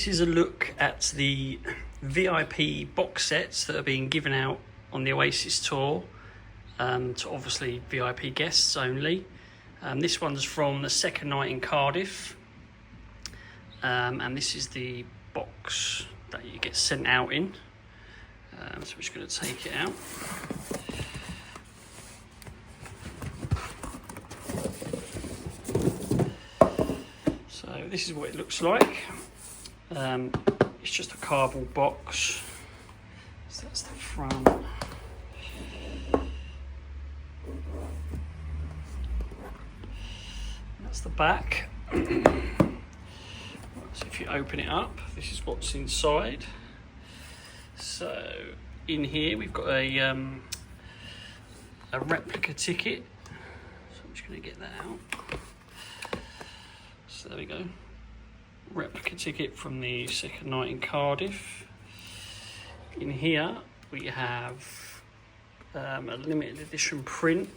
this is a look at the VIP box sets that are being given out on the Oasis tour to obviously VIP guests only. This one's from the second night in Cardiff, and this is the box that you get sent out in. So we're just going to take it out. So this is what it looks like. It's just a cardboard box. So that's the front. That's the back. So if you open it up, this is what's inside. So in here we've got a replica ticket. So I'm just going to get that out. So there we go. Replica ticket from the second night in Cardiff. In here we have a limited edition print,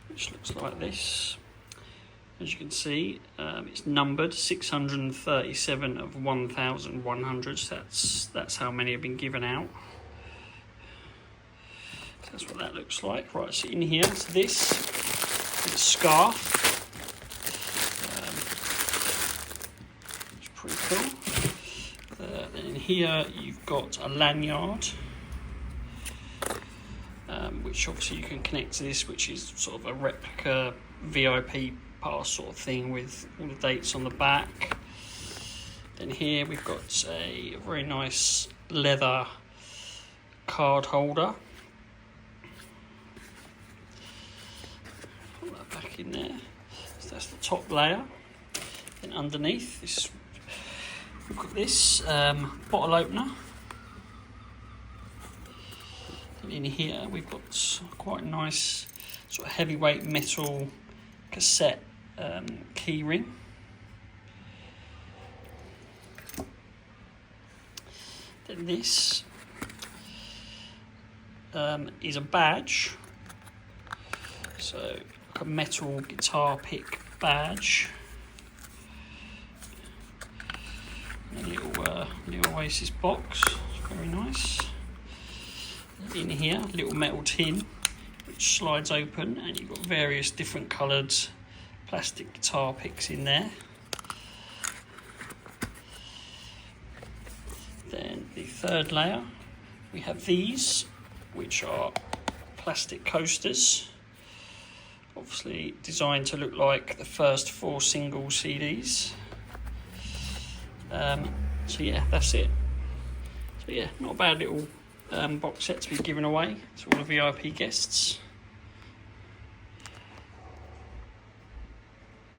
which looks like this. As you can see, it's numbered 637 of 1,100. So that's how many have been given out. So that's what that looks like. Right, so in here, so this is a scarf. It's pretty cool. Then in here, you've got a lanyard, which obviously you can connect to this, which is sort of a replica VIP pass sort of thing with all the dates on the back. Then here we've got a very nice leather card holder. Put that back in there. So that's the top layer. Then underneath this, we've got this bottle opener. And in here we've got quite a nice sort of heavyweight metal cassette key ring. Then this is a badge, so like a metal guitar pick badge. And a little Oasis box, it's very nice. In here, a little metal tin which slides open, and you've got various different coloured plastic guitar picks in there. Then the third layer, we have these, which are plastic coasters, obviously designed to look like the first 4 single CDs. So yeah, that's it. So yeah, not a bad little box set to be given away to all the VIP guests.